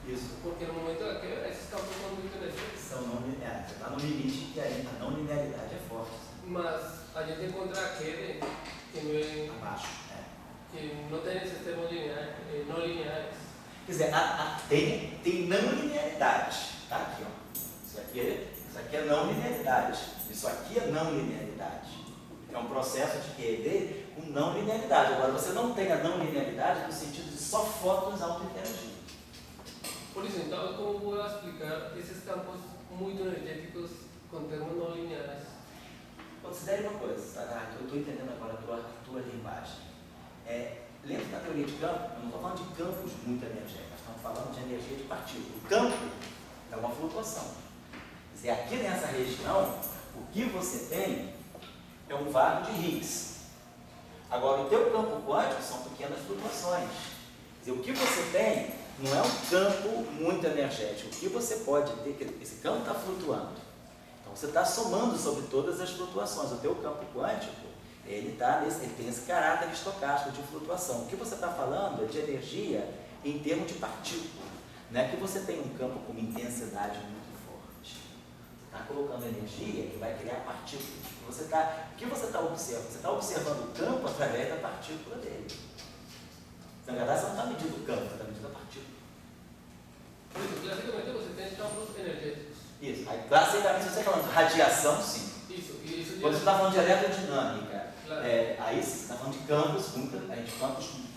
Isso. Porque no momento da quebra, esses campos são muito energéticos. São não lineares. Você está no limite que ainda a não linearidade é forte. Mas a gente encontra aquele que não é, Abaixo. que não tem sistemas lineares, não lineares. Quer dizer, tem não linearidade. Tá aqui, ó. Isso aqui é não linearidade. Isso aqui é não linearidade. É um processo de QED com não linearidade. Agora, você não tem a não linearidade no sentido de só fótons autointeragindo. Por isso, então, como vou explicar esses campos muito energéticos com termos não lineares? Considere uma coisa, tá? Eu estou entendendo agora a tua linguagem. Dentro da teoria de campo, eu não estou falando de campos muito energéticos, estamos falando de energia de partícula. O campo é uma flutuação. Quer dizer, aqui nessa região, o que você tem é um vácuo de Higgs. Agora, o teu campo quântico são pequenas flutuações. Quer dizer, o que você tem não é um campo muito energético. O que você pode ter, esse campo está flutuando. Então, você está somando sobre todas as flutuações. O teu campo quântico, ele tem esse caráter estocástico de flutuação. O que você está falando é de energia em termos de partícula. Não é que você tem um campo com uma intensidade muito forte. Você está colocando energia que vai criar partículas. O que você está observando? Você está observando o campo através da partícula dele. Na verdade, você não está medindo o campo, você está medindo a partícula. Por isso, classicamente você tem campos energéticos. Isso. Aí, classicamente, você está falando de radiação, sim. Isso. Quando você está falando de eletrodinâmica, claro. Aí sim, você está falando de campos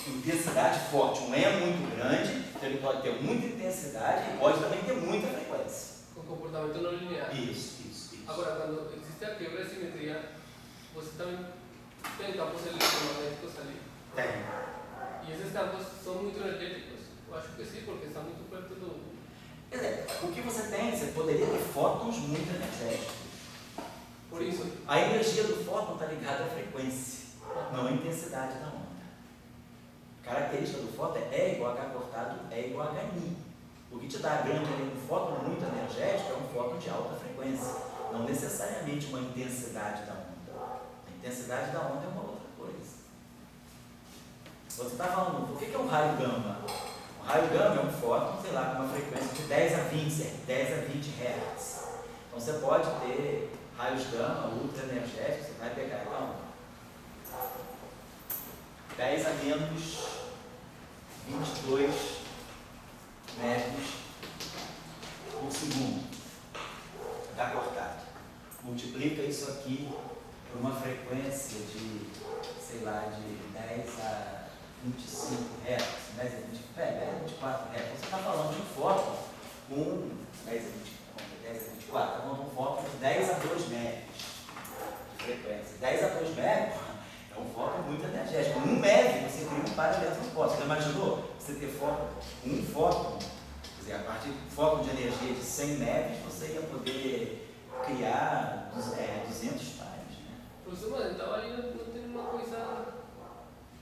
com intensidade forte. Um E é muito grande, então ele pode ter muita intensidade e pode também ter muita frequência. Com comportamento não linear. Isso. Agora, quando existe a quebra de simetria, você também tem campos eletromagnéticos ali. Tem. E esses campos são muito energéticos? Eu acho que sim, porque está muito perto do... Quer dizer, o que você tem, você poderia ter fótons muito energéticos. Por isso... A energia do fóton está ligada à frequência, não à intensidade da onda. A característica do fóton é igual a H cortado, é igual a HNI. O que te dá a grande um fóton muito energético é um fóton de alta frequência, não necessariamente uma intensidade da onda. A intensidade da onda é uma outra coisa. Você está falando, o que é um raio gama? O raio gama é um fóton, sei lá, com uma frequência de 10 a 20 Hz. Então você pode ter raios gama ultra energéticos, você vai pegar então 10 a menos 22 metros por segundo. Está cortado. Multiplica isso aqui por uma frequência de, sei lá, de 10 a 25 Hz, 10 a 24 Hz. Você está falando de um fóton com 10 a 24, está falando de um fóton de 10 a 2 MeV de frequência. 10 a 2 MeV é um fóton muito energético. 1 MeV você cria um par de elétrons. Você imaginou você ter um fóton, quer dizer, a partir de fóton de energia de 100 MeV, você ia poder criar 200 pares. Né? Professor, mas então ali não tem uma coisa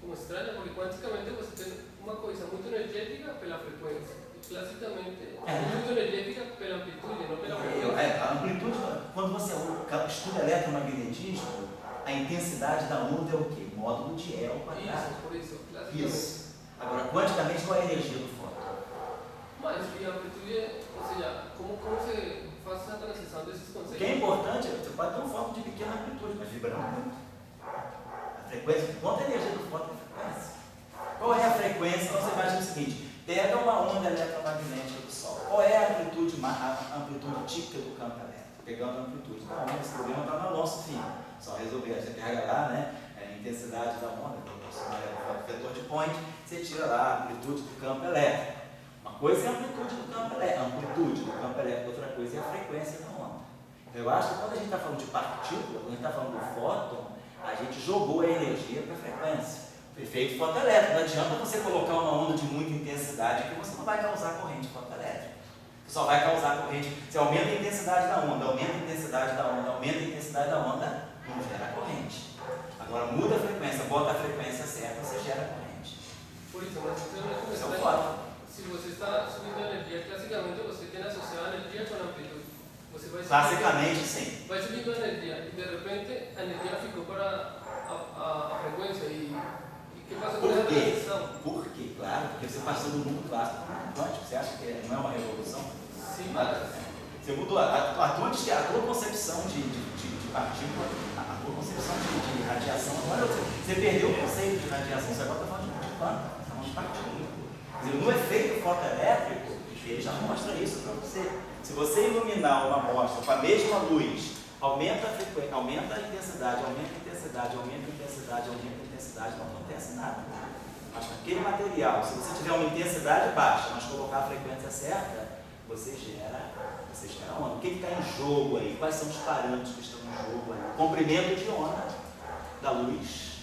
como estranha, porque quanticamente você tem uma coisa muito energética pela frequência, e classicamente muito energética pela amplitude, não pela frequência. A amplitude, quando você estuda eletromagnetismo, a intensidade da onda é o quê? Módulo de E ao quadrado. Isso, por isso, classicamente. Isso. Agora, quanticamente, qual é a energia do fóton? Mas e a amplitude, ou seja, como você faz essa transição desses conceitos? O que é importante é que você pode ter um fóton de pequena amplitude, mas vibrando muito. A frequência, quanto a energia do fóton é a frequência? Qual é a frequência? Então você imagina o seguinte, pega uma onda eletromagnética do Sol. Qual é a amplitude típica do campo elétrico? Pegando a amplitude. Não, esse problema está no Alonso Filho. Só resolver, você pega lá, né, a intensidade da onda, o vetor de point, você tira lá a amplitude do campo elétrico. Uma coisa é a amplitude do campo elétrico, outra coisa é a frequência da onda. Eu acho que quando a gente está falando de partícula, quando a gente está falando do fóton, a gente jogou a energia para a frequência. Efeito fotoelétrico. Não adianta você colocar uma onda de muita intensidade que você não vai causar corrente fotoelétrica. Você só vai causar corrente. Você aumenta a intensidade da onda, aumenta a intensidade da onda, aumenta a intensidade da onda, não gera corrente. Agora muda a frequência, bota a frequência certa, você gera corrente. Por isso, mas você não é Isso é um fóton. Se você está subindo a energia, classicamente você tem associado a energia com a amplitude. Você vai Classicamente, sim. vai subindo a energia e de repente a energia ficou para a frequência e o que passa com essa transição? Por quê? Claro, porque você passou do mundo clássico para o mundo quântico. Você acha que não é uma revolução? Sim, mas... Você mudou a tua concepção de partícula, a tua concepção de radiação. Agora você perdeu o conceito de radiação, você agora está falando de mundo quântico, está falando de partícula. Quer dizer, no efeito fotoelétrico, ele já mostra isso para você. Se você iluminar uma amostra com a mesma luz, aumenta a frequência, aumenta a intensidade, aumenta a intensidade, aumenta a intensidade, aumenta a intensidade, não acontece nada. Mas naquele material, se você tiver uma intensidade baixa, mas colocar a frequência certa, você gera onda. O que está em jogo aí? Quais são os parâmetros que estão em jogo aí? O comprimento de onda da luz,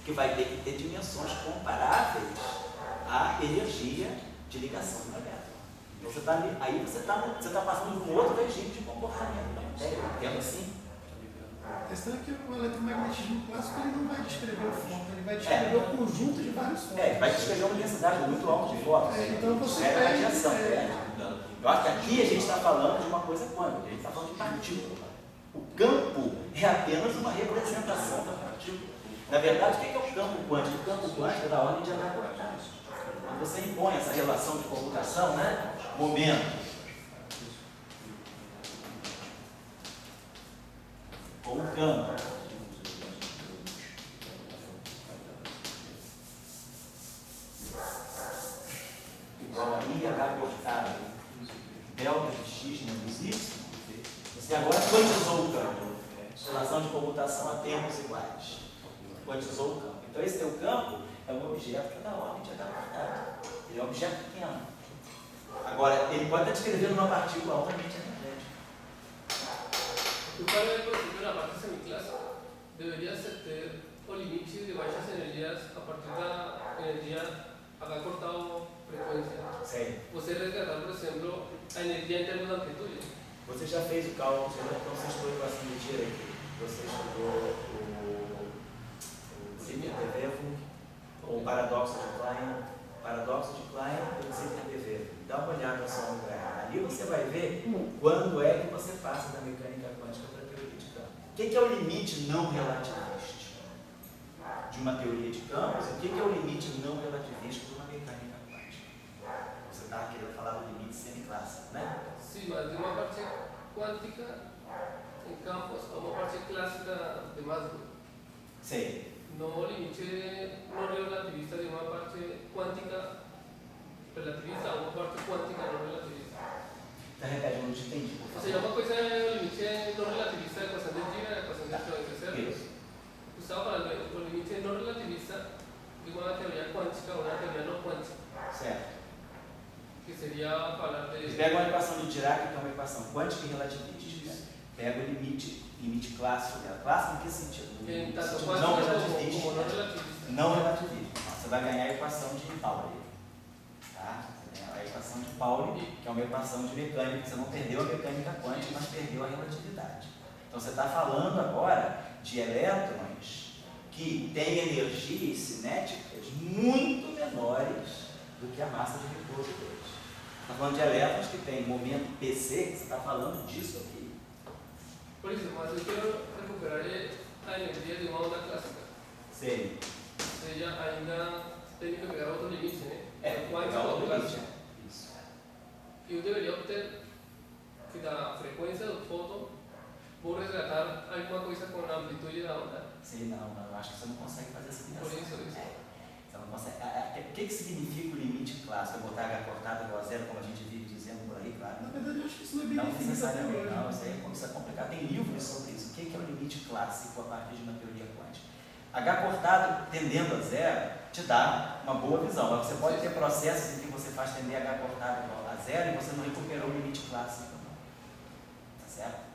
que vai ter que ter dimensões comparáveis à energia de ligação do elétron. Então você está passando por um outro regime de comportamento. Entendo assim? A questão é que o eletromagnetismo clássico ele não vai descrever o fóton, ele vai descrever o conjunto de vários fótons. Ele vai descrever uma densidade muito alta de fótons. Então você é radiação. Eu acho que aqui a gente está falando de uma coisa quântica, a gente está falando de partícula. O campo é apenas uma representação da partícula. Na verdade, o que é o campo quântico? O campo quântico é da ordem de H-quartos. Quando você impõe essa relação de computação, né? Momento com o campo. Igual a IH cortado. Delta de x menos y, você agora quantizou o campo. Relação de comutação a tempos iguais. Quantizou o campo. Então esse teu campo é um objeto que é da ordem de H quadrado. Ele é um objeto pequeno. Agora, ele pode estar descrevendo uma partícula altamente energética. Tu para el principio la parte semiclásica deberías ter o limite de baixas energias a partir da energia H cortado frequência. Sim. Você resgatar, por exemplo, a energia em termos de amplitude. Você já fez o cálculo, então você estudou equação de Dirac, você estudou o CPTV, o paradoxo de Klein, e o CPTV. Dá uma olhada só no gráfico. Ali você vai ver quando é que você passa da mecânica quântica para a teoria de campos. O que é o limite não relativista de uma teoria de campos? E o que é o limite não relativista de uma mecânica quântica? Você está querendo falar do limite semiclássico, né? Sim, mas de uma parte quântica em campos a uma parte clássica de Maxwell. Sim. No limite no relativista de uma parte quântica relativista a uma parte quântica não relativista. Então, repete, eu não te entendi. Ou seja, uma coisa é o limite não relativista da equação de Dirac, a equação de Schrödinger, certo? Isso. Você estava falando do limite não relativista de uma teoria quântica ou uma teoria não quântica. Certo. Que seria falar de... Você pega uma equação de Dirac, que é uma equação quântica e relativista. Pega o limite clássico dela. Clássico em que sentido? Em tanto sentido quântica não como relativista. não relativista. Não relativista. Você vai ganhar a equação de Pauli. Tá? A equação de Pauli, que é uma equação de mecânica. Você não perdeu a mecânica quântica, mas perdeu a relatividade. Então você está falando agora de elétrons que têm energias cinéticas muito menores do que a massa de repouso deles. Está falando de elétrons que têm momento PC, que você está falando disso aqui. Por isso, mas eu quero recuperar a energia de uma onda clássica. Sim. Ou seja, ainda tem que pegar outro limite, né? Pegar outro limite. Isso. E eu deveria obter que da frequência do fóton vou resgatar alguma coisa com a amplitude da onda. Sim, não, eu acho que você não consegue fazer essa ligação. Por isso. Você não consegue. O que significa o limite clássico? É botar H cortada igual a zero, como a gente vive dizendo por aí, claro? Na verdade, eu acho que isso não é bem Não definido até necessariamente, hoje. não. Isso é complicado. Tem livros sobre isso. O que é o limite clássico a partir de uma teoria quântica? H cortado tendendo a zero te dá uma boa visão. Mas você pode ter processos em que você faz tender H cortado igual a zero e você não recuperou o limite clássico. Tá certo?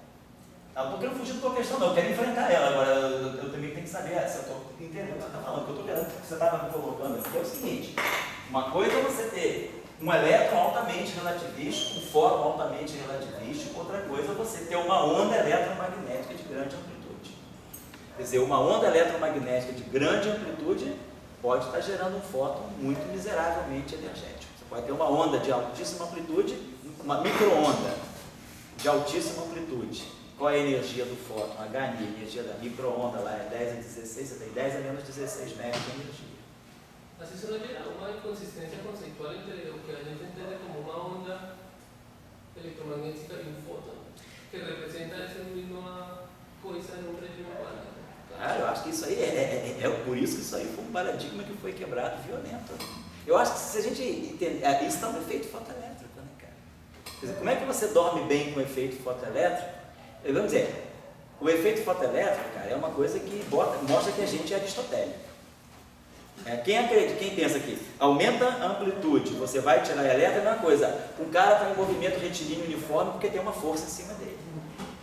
Eu não estou querendo fugir da tua questão, não. Eu quero enfrentar ela. Agora, eu também tenho que saber se eu estou entendendo o que você está falando. O que eu estou querendo que você estava me colocando aqui é o seguinte. Uma coisa é você ter um elétron altamente relativista, um fóton altamente relativista. Outra coisa é você ter uma onda eletromagnética de grande amplitude. Quer dizer, uma onda eletromagnética de grande amplitude pode estar gerando um fóton muito miseravelmente energético. Você pode ter uma onda de altíssima amplitude, uma micro-onda de altíssima amplitude. Qual é a energia do fóton? HN, a energia da micro-onda lá é 10 a 16, você tem 10 a menos 16 MeV de energia. Así isso não gera uma inconsistência conceitual entre o que a gente entende como uma onda eletromagnética e um fóton, que representa essa mesma coisa num regime quântico. Ah, eu acho que isso aí é por isso que isso aí foi um paradigma que foi quebrado violento. Eu acho que se a gente entender, isso está no efeito fotoelétrico, né, cara? Quer dizer, como é que você dorme bem com o efeito fotoelétrico? Vamos dizer, o efeito fotoelétrico, cara, é uma coisa que mostra que a gente é aristotélico. Quem acredita, quem pensa que aumenta a amplitude, você vai tirar a elétron, é uma coisa. Um cara está em movimento retilíneo uniforme porque tem uma força em cima dele.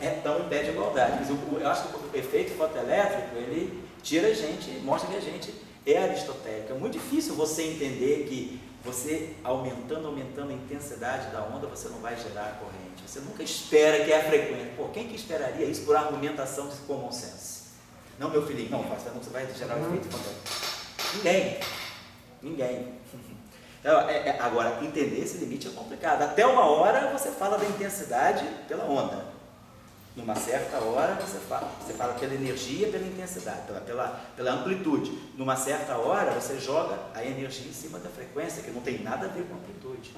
Então impede a igualdade. Mas eu acho que o efeito fotoelétrico, ele tira a gente, mostra que a gente é aristotélico. É muito difícil você entender que você aumentando a intensidade da onda, você não vai gerar a corrente. Você nunca espera que é a frequência. Pô, quem que esperaria isso por argumentação de common sense? Não, meu filhinho, não, você vai gerar o efeito fotoelétrico. Ninguém. Então, agora, entender esse limite é complicado. Até uma hora você fala da intensidade pela onda. Numa certa hora você fala pela energia, pela intensidade, pela amplitude. Numa certa hora você joga a energia em cima da frequência, que não tem nada a ver com amplitude.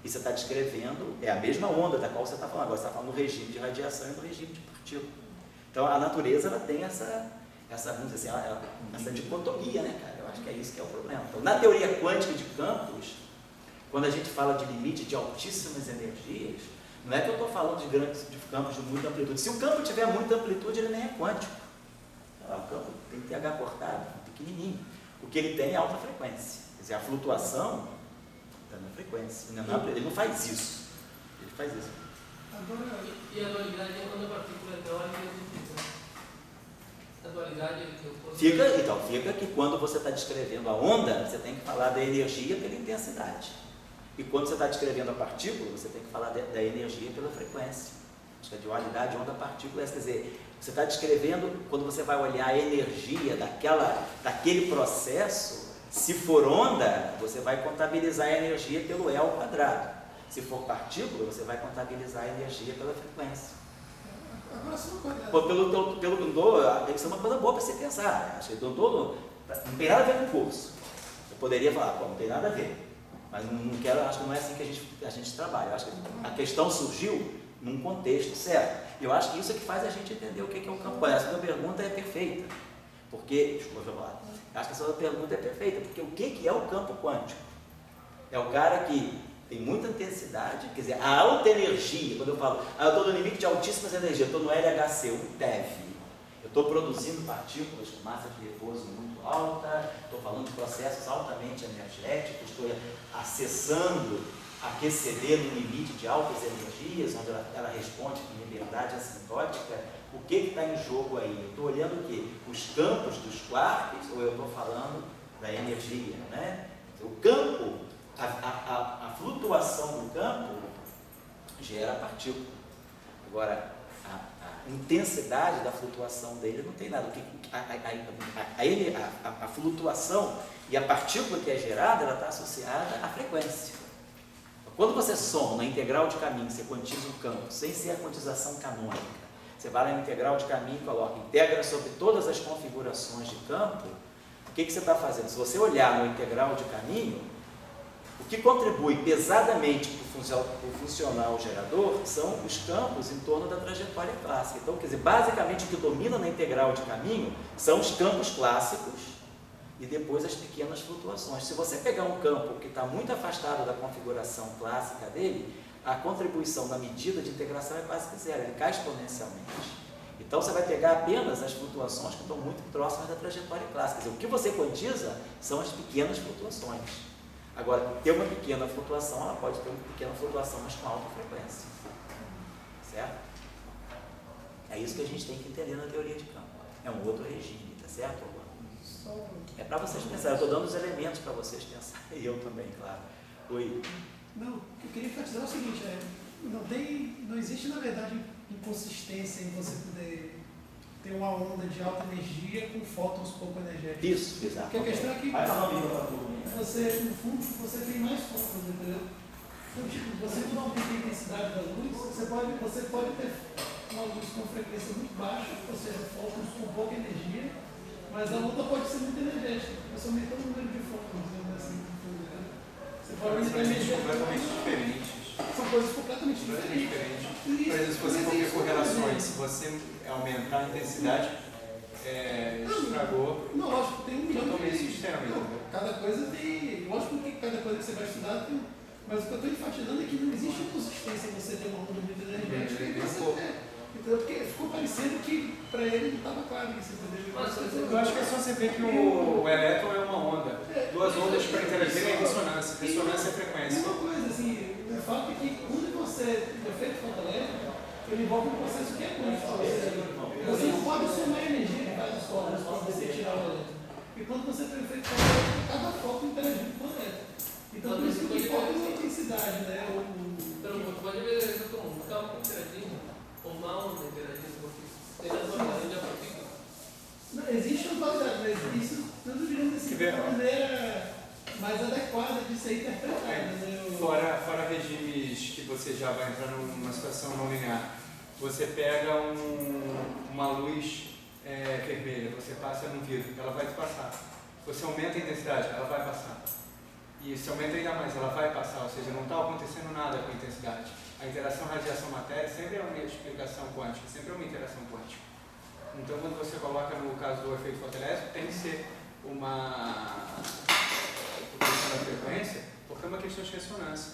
E você está descrevendo, é a mesma onda da qual você está falando. Agora você está falando do regime de radiação e do regime de partícula. Então a natureza ela tem essa dicotomia, né, cara? Eu acho que é isso que é o problema. Então, na teoria quântica de campos, quando a gente fala de limite de altíssimas energias, não é que eu estou falando de campos de muita amplitude. Se o campo tiver muita amplitude, ele nem é quântico. O campo tem TH cortado, pequenininho. O que ele tem é alta frequência. Quer dizer, a flutuação está na frequência. Ele não faz isso. Ele faz isso. E a dualidade é quando a partícula é teórica e a dualidade que eu posso... Fica que quando você está descrevendo a onda, você tem que falar da energia pela intensidade. E quando você está descrevendo a partícula, você tem que falar da energia pela frequência. Acho que a dualidade onda-partícula, quer dizer, você está descrevendo, quando você vai olhar a energia daquele processo, se for onda, você vai contabilizar a energia pelo E ao quadrado. Se for partícula, você vai contabilizar a energia pela frequência. Agora só uma coisa. Isso é uma coisa boa para você pensar. Acho que não tem nada a ver com o curso. Eu poderia falar, não tem nada a ver. Mas acho que não é assim que a gente trabalha. Eu acho que a questão surgiu num contexto certo. Eu acho que isso é que faz a gente entender o que é um campo quântico. Essa sua pergunta é perfeita. Desculpa, eu falar. Acho que essa sua pergunta é perfeita, porque o que é o campo quântico? É o cara que tem muita intensidade, quer dizer, a alta energia, quando eu falo, eu estou no limite de altíssimas energias, eu estou no LHC, um TeV, eu estou produzindo partículas com massa de repouso muito alta, estou falando de processos altamente energéticos, estou acessando a QCD no limite de altas energias, onde ela responde com liberdade assintótica. O que está em jogo aí? Eu estou olhando o quê? Os campos dos quarks, ou eu estou falando da energia, né? O campo, a flutuação do campo gera partícula. Agora, a intensidade da flutuação dele não tem nada. A flutuação e a partícula que é gerada, ela está associada à frequência. Quando você soma na integral de caminho, você quantiza um campo, sem ser a quantização canônica, você vai na integral de caminho e coloca, integra sobre todas as configurações de campo, o que você está fazendo? Se você olhar no integral de caminho, o que contribui pesadamente para o funcionar o gerador são os campos em torno da trajetória clássica. Então, quer dizer, basicamente o que domina na integral de caminho são os campos clássicos e depois as pequenas flutuações. Se você pegar um campo que está muito afastado da configuração clássica dele, a contribuição na medida de integração é quase que zero, ele cai exponencialmente. Então você vai pegar apenas as flutuações que estão muito próximas da trajetória clássica. Quer dizer, o que você quantiza são as pequenas flutuações. Agora, ter uma pequena flutuação, ela pode ter uma pequena flutuação, mas com alta frequência. Certo? É isso que a gente tem que entender na teoria de campo. É um outro regime, tá certo? É para vocês pensarem, eu estou dando os elementos para vocês pensarem, e eu também, claro. Oi? Não, eu queria enfatizar o seguinte, não existe, na verdade, inconsistência em você poder ter uma onda de alta energia com fótons pouco energéticos. Isso, exato. Porque a questão é que você, no fundo, você tem mais fótons, entendeu? Então, tipo, você não aumenta a intensidade da luz, você pode ter uma luz com frequência muito baixa, ou seja, fótons com pouca energia, Mas a onda pode ser muito energética, é só aumentar o número de fótons, assim. Você pode aumentar a energia completamente diferentes. São coisas completamente diferentes. Por exemplo, se você for ver correlações, se você aumentar a intensidade, estragou não, lógico, tem um milhão totalmente de o sistema, entendeu? cada coisa tem. Lógico que cada coisa que você vai estudar tem. Mas o que eu estou enfatizando é que não existe inconsistência em você ter uma onda muito energética. Então, porque ficou parecendo que para ele não estava claro isso, entendeu? Eu acho que é só você ver que o elétron é uma onda. Duas ondas para interagir é ressonância. Ressonância é frequência. Uma coisa, assim, o fato é que quando você o efeito fotoelétrico, ele envolve um processo que é quântico. Você não pode somar energia de vários fótons para você tirar o elétron. E quando você tem o efeito fotoelétrico, cada fóton interage com o elétron. Então, por isso que importa é a intensidade, né? Pero você pode ver isso como um campo interagindo, ou uma onda interagindo, porque tem a dualidade de partículas. Não, existe uma dualidade, mas isso nós deveríamos decidir de uma maneira mais adequada de ser interpretada. Né? Fora regimes que você já vai entrar numa situação não linear. Você pega uma luz vermelha, você passa num vidro, ela vai te passar. Você aumenta a intensidade, ela vai passar. E se aumenta ainda mais, ela vai passar, ou seja, não está acontecendo nada com a intensidade. A interação radiação-matéria sempre é uma explicação quântica, sempre é uma interação quântica. Então, quando você coloca no caso do efeito fotoelétrico, tem que ser uma questão da frequência, porque é uma questão de ressonância.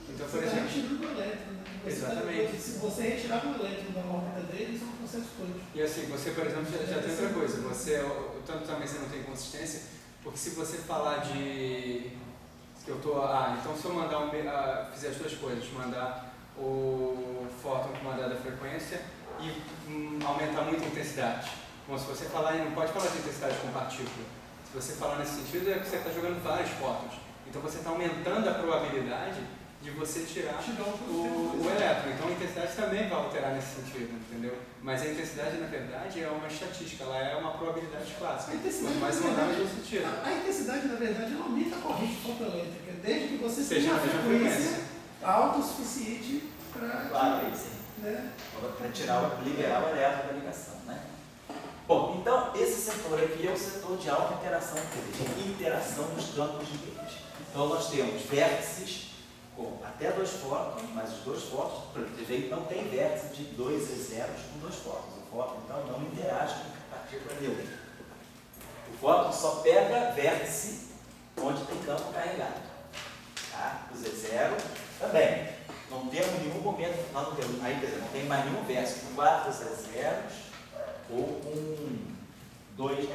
Então, por exemplo... Você está retirando o elétron, né? Exatamente. Se você retirar o elétron da órbita dele, isso é um processo quântico. E assim, você, por exemplo, já tem outra coisa. Tanto também você não tem consistência, porque se você falar de... então se eu mandar fizer as duas coisas, mandar o fóton com uma dada frequência e aumentar muito a intensidade. Bom, se você falar, não pode falar de intensidade com partícula. Se você falar nesse sentido, é que você está jogando vários fótons. Então você está aumentando a probabilidade de você tirar o elétron. Então a intensidade também vai alterar nesse sentido, entendeu? Mas a intensidade, na verdade, é uma estatística, ela é uma probabilidade clássica. Quanto mais você mandar, mais no sentido. A intensidade, na verdade, ela aumenta a corrente fotoelétrica, desde que você seja uma frequência alta o suficiente para... Claro, aí sim. Né? Para liberar o elétron da ligação, né? Bom, então esse setor aqui é o setor de alta interação, de interação dos campos de rede. Então nós temos vértices com até 2 fótons, mas os 2 fótons, não tem vértice de 2 zeros com 2 fótons. O fóton, então, não interage com a partícula neutra. O fóton só pega vértice onde tem campo carregado. Tá? O Z0 também. Não temos nenhum momento, nós não temos, aí, não tem mais nenhum vértice com 4 Z0s ou com 2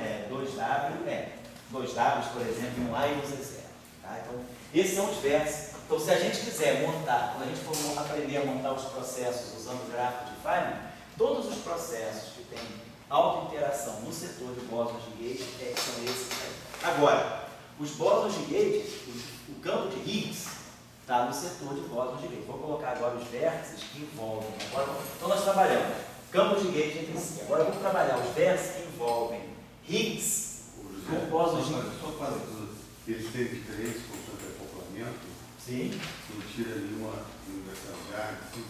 Ws, por exemplo, e um A e um Z0. Tá? Então, esses são os vértices. Então, se a gente quiser montar, quando a gente for aprender a montar os processos usando o gráfico de Feynman, todos os processos que têm alta interação no setor de bósons de Gauge são esses aí. Agora, os bósons de Gauge, o campo de Higgs, está no setor de bósons de Gauge. Vou colocar agora os vértices que envolvem. Então, nós trabalhamos campos de Gauge entre si. Agora, vamos trabalhar os vértices que envolvem Higgs com bósons de Gauge. Só para eles terem diferentes funções de acoplamento. Sim. Não tira nenhuma universalidade, assim?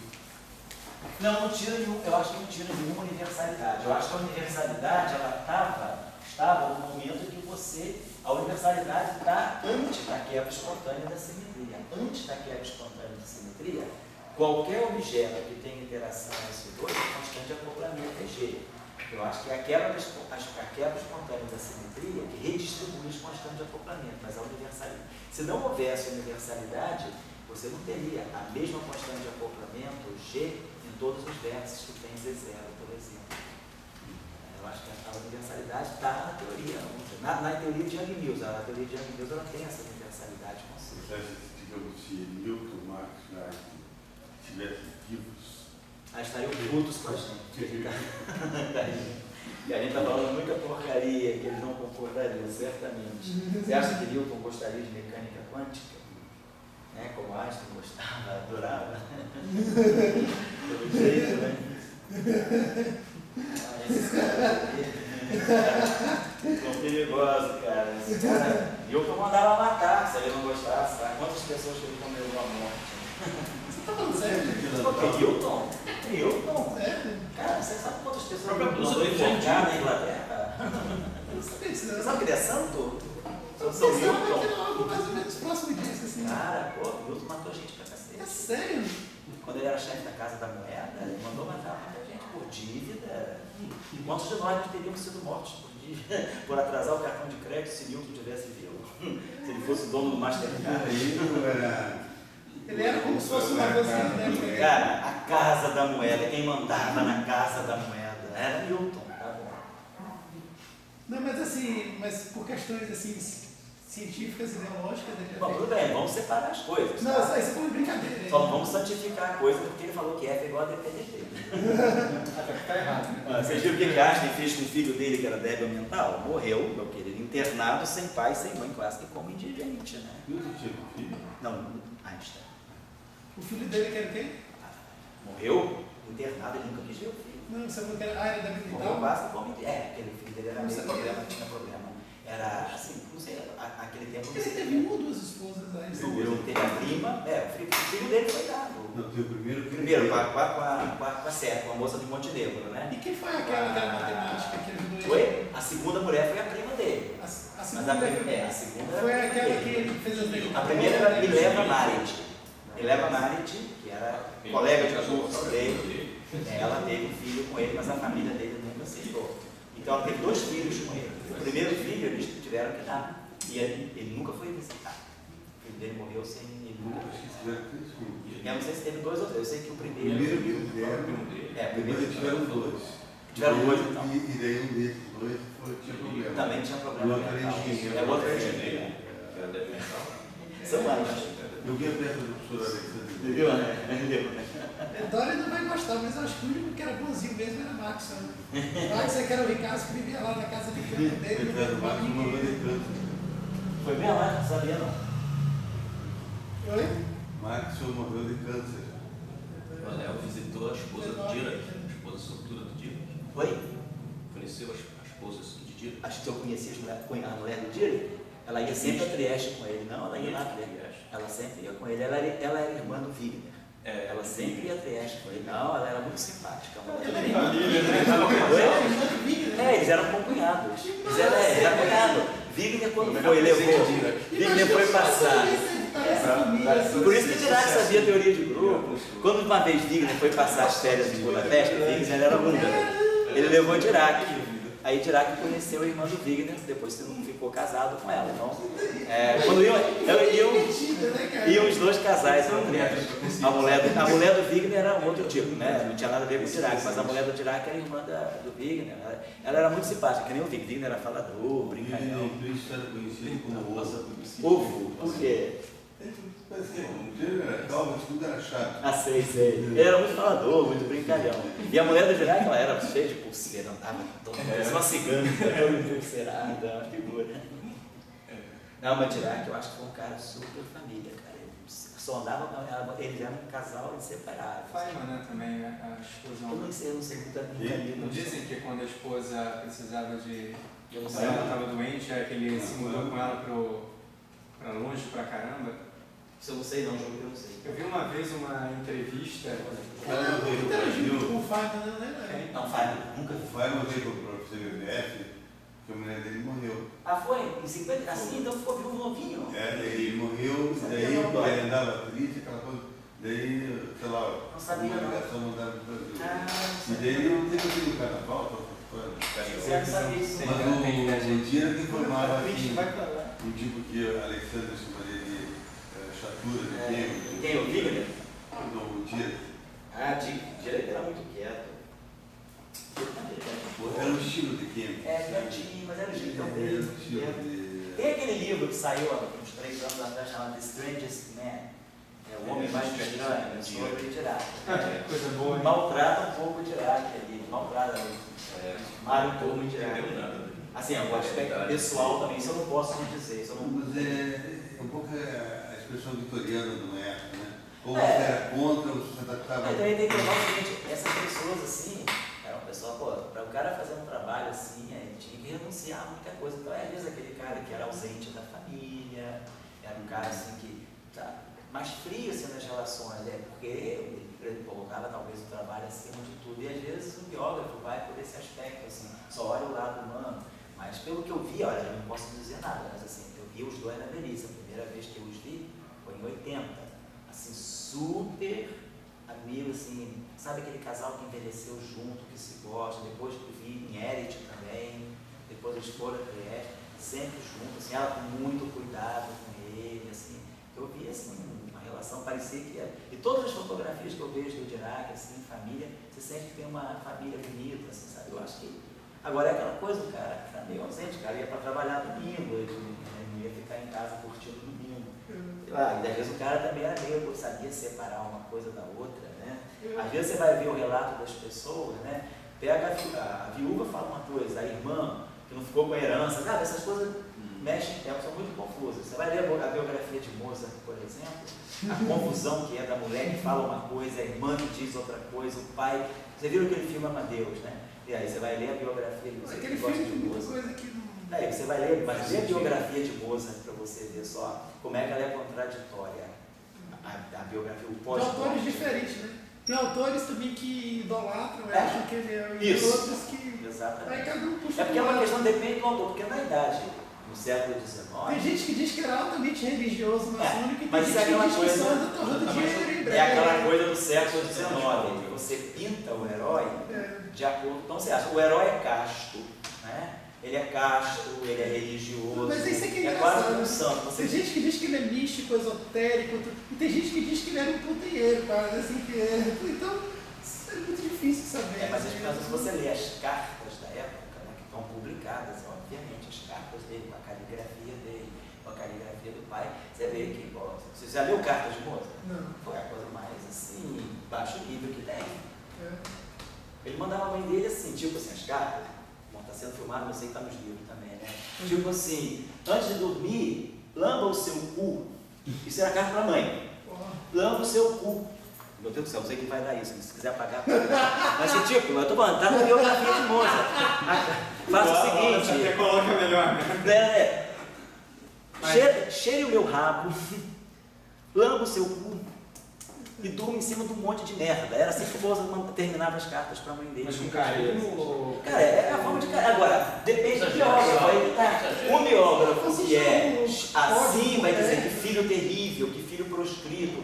Não tira nenhum, eu acho que não tira nenhuma universalidade. Eu acho que a universalidade, ela estava no momento em que a universalidade está antes da quebra espontânea da simetria. Antes da quebra espontânea da simetria, qualquer objeto que tenha interação S2 é constante de acoplamento G. Eu acho que a quebra espontânea da simetria que redistribui os constantes de acoplamento, mas a universalidade. Se não houvesse universalidade, você não teria a mesma constante de acoplamento G em todos os vértices que tem Z0, por exemplo. Eu acho que a universalidade está na teoria, na teoria de Young-Mills. A teoria de Young-Mills ela tem essa universalidade consigo. Digamos, se Newton, Max, Einstein estivessem vivos, Estariam putos com a gente. E a gente está falando muita porcaria que eles não concordariam, certamente. Você acha que Newton gostaria de mecânica quântica? Né? Como Einstein gostava, adorava. Pelo jeito, né? Esses caras são perigosos, cara. Esse cara, Newton mandava matar se ele não gostasse. Sabe? Quantas pessoas que ele condenou à morte? Você está falando sério? Porque Newton? Sério? Cara, você sabe quantas pessoas própria blusa mandou do enforcar na Inglaterra? não sabia disso. Você sabe que ele é santo? Eu São pensava que Milton. era algo mais ou menos próximo disso, assim. Cara, pô, Milton matou gente pra É cacete. sério? Quando ele era chefe da Casa da Moeda, ele mandou matar muita gente por dívida. Quantos de nós não teríamos sido mortos por dívida, por atrasar o cartão de crédito se Milton tivesse vivo? Se ele fosse dono do Mastercard. Ele era como se fosse uma coisa, né? Cara, a Casa da Moeda, quem mandava na Casa da Moeda era Milton, tá bom? Não, mas assim, mas por questões assim, científicas, ideológicas, ele Bom, tudo bem, vamos separar as coisas. Não, Tá? isso foi brincadeira. Só não vamos santificar a coisa porque ele falou que F é igual a DPDT. Tá errado, né? Vocês viram o que Einstein fez com o filho dele, que era débil mental? Morreu, meu querido, internado, sem pai, sem mãe, quase que como indigente, né? Milton tinha filho? Não, Einstein. O filho dele que era quem? Morreu, internado, ele nunca quis ver o filho. Não, você falou que era área da Morreu militar. quase que como indigente. Aquele filho dele era Não meio sabia. problema, tinha problema. Era assim, não sei, aquele tempo não Ele sei. teve uma ou duas esposas aí. Ele teve a prima, o filho dele foi dado. Não, teve o primeiro que Primeiro, com a Sérvia, com a moça de Montenegro, né? E quem foi aquela matemática que ajudou ele? Foi? A segunda mulher foi a prima dele. A Mas segunda, a primeira, a segunda foi era a prima aquela que dele. ele fez as leis. A primeira era Mileva Marit. Mileva Marit, que era colega de curso dele, ela teve um filho com ele, mas a família dele nunca aceitou. Então ela teve 2 filhos com ele. O primeiro filho eles tiveram que dar. E ele nunca foi visitar. O filho dele morreu sem ele nunca. Eu não sei se teve 2 ou 3. Eu sei que o O primeiro. primeiro que eles deram, É, depois eles tiveram 2. Tiveram 2 então. E daí um desses 2 tinha problema. Também tinha O problema. outro era mental. engenheiro. É o outro era engenheiro. São vários. Eu vi a peça do professor Alexandre. Entendeu, né? Entendeu? Dória não vai gostar, mas eu acho que o único que era bonzinho mesmo era Max. Max é que era o Ricardo que vivia lá na casa de campo dele. Coitado, o Marcos morreu de câncer. Foi mesmo, né? Não sabia não. Oi? Marcos morreu de câncer. O Léo visitou a esposa do Dira, a esposa solteira do Dira. Foi? Conheceu a esposa do Dira. Acho que eu conhecia a mulher do Dira. Ela ia sempre a Trieste com ele. Não, ela ia lá a Trieste. Ela sempre ia com ele. Ela era irmã do Wigner. Ela sempre ia a Trieste com ele. Não, ela era muito simpática. Ela era irmã do Wigner. Eles eram cunhados. Eles eram cunhados. Wigner, quando foi, levou. Wigner foi passar. Por isso que Dirac sabia a teoria de grupo. Quando uma vez Wigner foi passar as férias em Budapeste, Wigner era húngaro. Ele levou Dirac. Aí Dirac conheceu a irmã do Wigner, depois ficou casado com ela. Então, quando iam os 2 casais entre eles. A mulher do Wigner era um outro tipo, né? Não tinha nada a ver com o Dirac, mas a mulher do Dirac era irmã do Wigner. Ela era muito simpática, que nem o Wigner. Wigner era falador, brincalhão. Isso era conhecido como ovo. Ovo, por quê? O Dira era calmo, tudo era chato. Ah, sei. Ele era muito falador, muito brincalhão. E a mulher do Dirac, ela era cheia de pulseira, andava toda uma cigana, toda pulseirada, uma figura. Não, mas Dirac, eu acho que foi um cara super família, cara. Ele só andava com eles eram um casal inseparável. Feynman, né, também, a esposa. Eu não sei muito da Não dizem que quando a esposa precisava de... Eu não Quando sei. ela estava doente, é que ele se mudou com ela pra longe pra caramba. Se eu não sei, não, eu não sei. Eu vi uma vez uma entrevista. Ela veio no Brasil. Com o Fagner, né? Não, Fábio, nunca O vi. Fábio veio para o CBF, que a mulher dele morreu. Ah, foi? Em 50? Assim, então ficou vivo novinho. Ele morreu, daí ele andava triste, aquela coisa. Daí, sei lá, Não sabia, uma não. ligação mandava para o Brasil. Ah, E daí ele não teve aquele no carnaval, você sabe isso. mas o Dira que informava Vixe, assim, vai pra lá. um tipo que o Alexandre chamaria de chatura de game. Quem, o Wigner? O Dira. Ah, direito era muito quieto. Era um estilo de game. Quietinho, mas era o jeitão Era dele. um estilo de... Tem aquele livro que saiu há uns 3 anos atrás chamado The Strangest Man. O Homem Mais Estranho, sobre Dirac. Coisa boa, hein? Maltrata um pouco o Dirac ali, maltrata Mário um pouco o Dirac. Assim, o aspecto pessoal também, isso eu não posso dizer. Isso eu não... Mas é um pouco a expressão vitoriana do época, né? Ou você É. era contra, ou você se adaptava. Mas também tem que lembrar o seguinte, essas pessoas assim, era uma pessoa, para o cara fazer um trabalho assim, ele tinha que renunciar a muita coisa. Então, às vezes, aquele cara que era ausente da família, era um cara assim que tá mais frio assim, nas relações, porque ele colocava talvez o trabalho acima de tudo. E às vezes o biógrafo vai por esse aspecto, assim, só olha o lado humano. Mas pelo que eu vi, olha, eu não posso dizer nada, mas assim, eu vi os dois na velhice. A primeira vez que eu os vi foi em 80. Assim, super amigo, assim, sabe aquele casal que envelheceu junto, que se gosta, depois que eu vi em Elite também, depois eles foram a Trieste, sempre juntos, assim, ela com muito cuidado com ele, assim, eu vi assim, uma relação, parecia que era. E todas as fotografias que eu vejo do Dirac, assim, família, você sente que tem uma família bonita, assim, sabe? Eu acho que. Agora é aquela coisa, o cara tá meio ausente, o cara ia para trabalhar domingo, ele não ia ficar em casa curtindo domingo. E às vezes o cara também era meio, sabia separar uma coisa da outra, né? Às vezes você vai ver o relato das pessoas, né? Pega a viúva, fala uma coisa, a irmã que não ficou com a herança, sabe? Essas coisas mexem em tempo, são muito confusas. Você vai ler a biografia de Mozart, por exemplo, a confusão que é da mulher que fala uma coisa, a irmã que diz outra coisa, o pai. Você viu aquele filme Amadeus, né? E aí você vai ler a biografia de Mozart. Aquele filme de muita coisa que não. Aí você vai ler, mas lê a biografia de Mozart para você ver só como é que ela é contraditória. A biografia, o De pós-morte. autores diferentes, né? Tem autores também que idolatram, acham que ele é, e Isso. outros que. Exatamente. Aí cada um puxa É porque é pro uma lado. questão, depende do autor, porque na idade, no século Tem XIX, gente que diz que era altamente religioso, maçônico, e tem mas gente isso é que aquela diz que coisa- só anda torrando dinheiro em breve. é aquela coisa do século XIX, que você pinta o herói É. de acordo. Então você acha, o herói é casto, né? Ele é casto, ele é religioso, Mas isso é que é quase engraçado. um santo. Você Tem gente que diz que ele é místico, esotérico, e tem gente que diz que ele era um puteiro, cara, assim que é. Então, isso é muito difícil saber. mas por causa, se você lê as cartas da época, né, que estão publicadas, obviamente, as cartas dele, com a caligrafia dele, com a caligrafia do pai, você vê que, bom, você já leu cartas de Mozart? Não. Foi a coisa mais, assim, baixo nível que tem. É. Ele mandava a mãe dele assim, tipo assim, as cartas, bom, está sendo filmado, não sei que está nos livros também, né? Tipo assim, antes de dormir, lamba o seu cu. Isso era carta para a mãe. Porra. Lamba o seu cu. Meu Deus do céu, não sei quem vai dar isso, se quiser pagar. Mas assim, tipo, eu tô falando, tá na biografia de Mozart. Faça o Você seguinte, até coloca melhor, né? cheire o meu rabo, lamba o seu cu e durma em cima de um monte de merda. Era assim que o Mozart terminava as cartas para a mãe dele. Mas com carinho ou... Cara, é a forma de carinho. Agora, depende do biógrafo. Aí tá. O biógrafo que é assim vai dizer que filho terrível, que filho proscrito.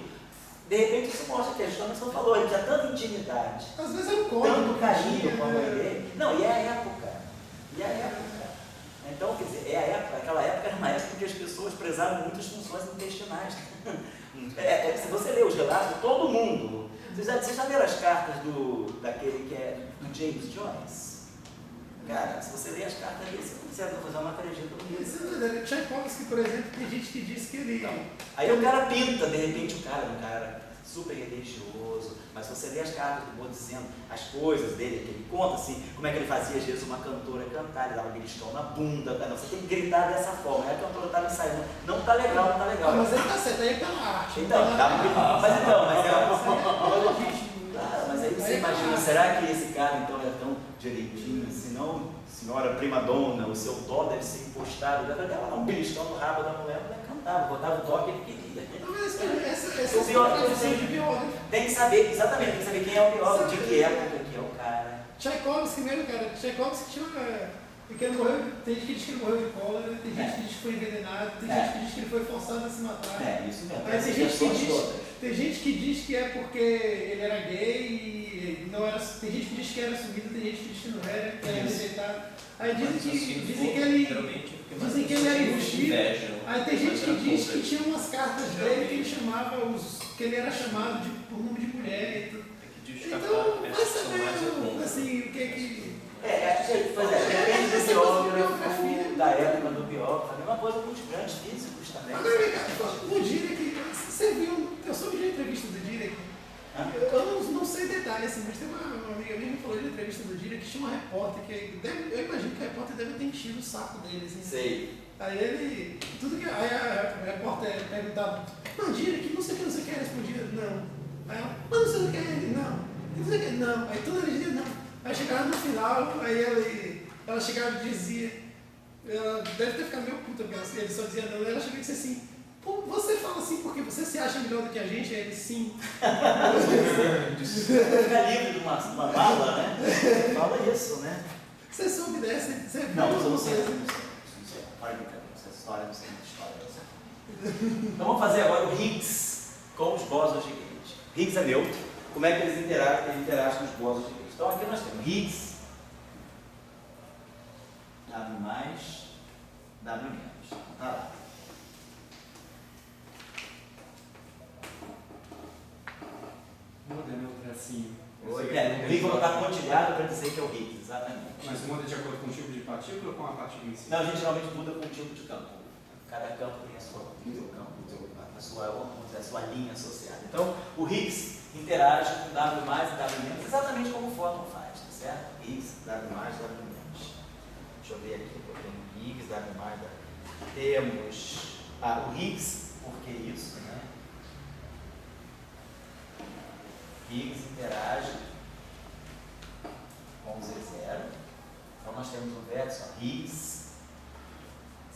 De repente isso mostra que a história não falou, ele tinha tanta intimidade, Às vezes era um código. tanto carinho com a mãe né? dele. Não, e é a época. Então, quer dizer, é a época, aquela época era uma época em que as pessoas prezavam muito as funções intestinais. Se você lê os relatos de todo mundo, vocês já leram as cartas daquele que é do James Joyce? Cara, se você lê as cartas dele, você não acredita no Isso livro. é verdade. Tchaikovsky, por exemplo, tem gente que diz que ele. Então, aí o cara pinta, de repente, um cara super religioso, mas se você lê as cartas do Mozart dizendo as coisas dele, que ele conta assim, como é que ele fazia às vezes uma cantora cantar, ele dava beliscão na bunda, não, você tem que gritar dessa forma, aí a cantora estava ensaiando, não tá legal, não tá legal. Ah, mas aí tá certo, aí é pela arte. Então, mas aí você Aí imagina, tá. será que esse cara então era tão direitinho, assim, não, senhora prima dona, o seu dó deve ser impostado, deve dar um beliscão no rabo da mulher, a mulher cantava, botava o dó que ele queria. Não, mas essa O biógrafo tradição de biógrafo. tem que saber, exatamente, tem que saber quem é o biógrafo, de que época que é o cara. Tchaikovsky mesmo, cara. Tchaikovsky tinha. Porque ele morreu, tem gente que diz que ele morreu de cólera, tem gente que diz que foi envenenado, tem gente que diz que ele foi forçado a se matar. É, isso mesmo. Aí Essas questões todas. tem gente que diz que é porque ele era gay e não era. Tem gente que diz que era assumido, tem gente que diz que não era, que era rejeitado. Aí dizem que ele era embutido. Aí tem gente que diz que tinha umas cartas dele que ele chamava que ele era chamado por nome de mulher e tudo. Então, vai saber assim, o que é que. Depende do biógrafo, da época do biógrafo, a mesma coisa com os grandes físicos também. Agora, vem cá, o Dirac, você viu, eu soube de uma entrevista do Dirac, eu não sei detalhes assim, mas tem uma amiga minha que falou de entrevista do Dirac que tinha uma repórter eu imagino que a repórter deve ter enchido o saco dele, assim. Sei. Aí ele, aí a repórter perguntava, não, Dirac, não sei o que, ele respondia, não. Aí ela, mas não sei o que, ele, não sei o que, não. Aí tudo ele dizia, não. Aí chegava no final, aí ela chegava e dizia, ela deve ter ficado meio puta, porque ele só dizia não, ela chegava e disse assim, pô, você fala assim porque você se acha melhor do que a gente? Aí ele, sim. Fica livre de uma mala, né? Fala isso, né? Você soube dessa? Você viu? Não, eu não sei. Não sei. Para de brincadeira. Essa história não sei muita história. Não sei. Então vamos fazer agora o Higgs com os bósons de Gauge. Higgs é neutro. Como é que eles interagem? Ele interage com os bósons de Gauge. Então aqui nós temos Higgs, W+, W-. Tá lá. Muda, né, o tracinho. O Higgs colocar pontilhado para dizer que é o Higgs, exatamente. Mas muda de acordo com o tipo de partícula ou com a partícula em si? Não, a gente geralmente muda com o tipo de campo. Cada campo tem a sua, a sua linha associada. Então, o Higgs interage com W+, e W-, exatamente como o fóton faz, tá certo? Higgs, W+, W-. Deixa eu ver aqui, eu tenho Higgs, W+, W-. Temos o Higgs, por que isso, né? Higgs interage com o Z0. Então, nós temos um vértice, ó, Higgs,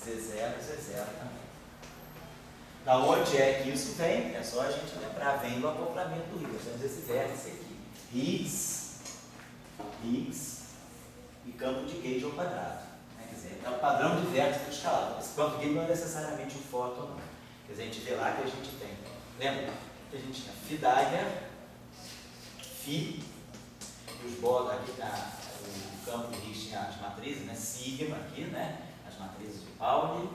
Z0, Z0 também. Da onde é que isso vem? É só a gente lembrar, vem do acoplamento do Higgs. Nós temos esse vértice aqui, Higgs e campo de Gauge ao quadrado. Quer dizer, é o padrão de vértice do escalar. Esse campo de Gauge não é necessariamente um fóton, não. Quer dizer, a gente vê lá que a gente tem, lembra? Que a gente tinha Phi Dagger, Phi, e os bósons aqui, o campo de Higgs tinha as matrizes, né? Sigma aqui, né? As matrizes de Pauli,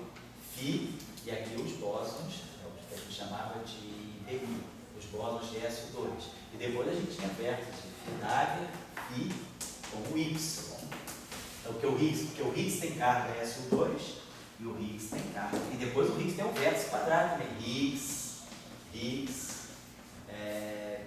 Phi, e aqui os bósons, o que a gente chamava de Remy, os bósons de SO2. E depois a gente tinha vértices de Phi Dagger e como Y. Então, porque o Higgs tem carga SO2 e o Higgs tem carga. E depois o Higgs tem um vértice quadrado também. Higgs,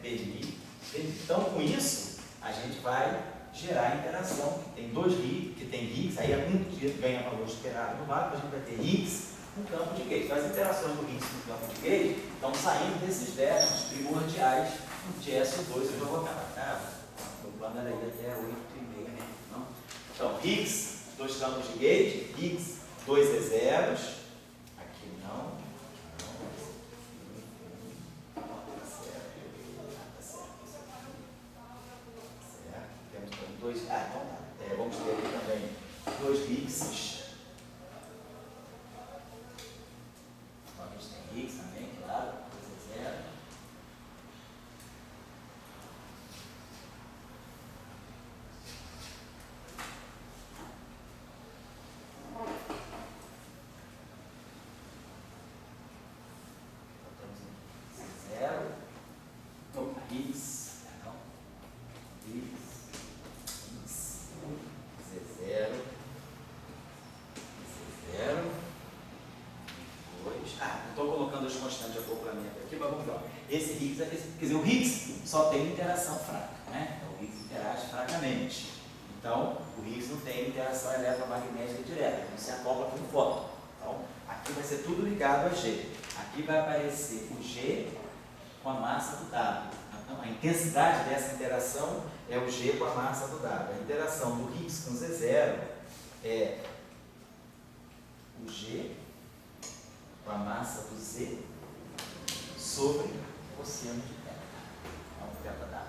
Beni. Então, com isso, a gente vai gerar a interação, que tem dois Higgs, que tem Higgs, aí um ganha valor esperado no vácuo, a gente vai ter Higgs no campo de Gauge. Então, as interações do Higgs no campo de Gauge estão saindo desses vértices primordiais de SO2. Eu já vou acabar. O plano era ir até 8,5, né? Não? Então, Higgs, dois campos de Gauge, Higgs, dois Z0s. Aqui não. Dois, então tá. Vamos ter aqui também dois Higgs. Então a gente tem Higgs também, claro, 2 é 0. Esse Higgs, quer dizer, o Higgs só tem interação fraca, né? Então, o Higgs interage fracamente. Então, o Higgs não tem interação eletromagnética direta, não se acopla com o fóton. Então, aqui vai ser tudo ligado a G. Aqui vai aparecer o G com a massa do W. Então, a intensidade dessa interação é o G com a massa do W. A interação do Higgs com Z0 é o G com a massa do Z sobre o oceano de delta. Então, delta W.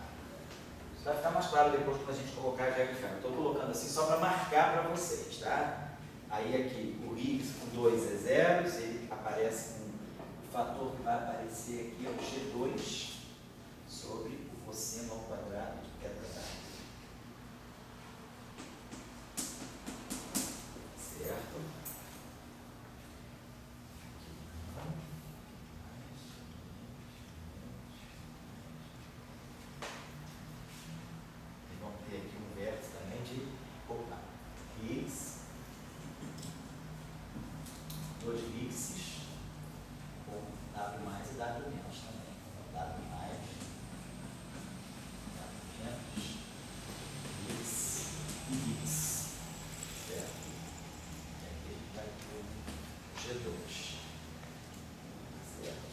Isso vai ficar mais claro depois quando a gente colocar a diagrama. Estou colocando assim só para marcar para vocês, tá? Aí aqui o Higgs com 2 Z0s, ele aparece com o fator que vai aparecer aqui é o G2 sobre o cosseno ao quadrado de delta W. Certo? Higgs, dois Higgs com W+, e W- também. W+, Higgs e Higgs. Certo? E aqui a gente vai ter o G2. Certo?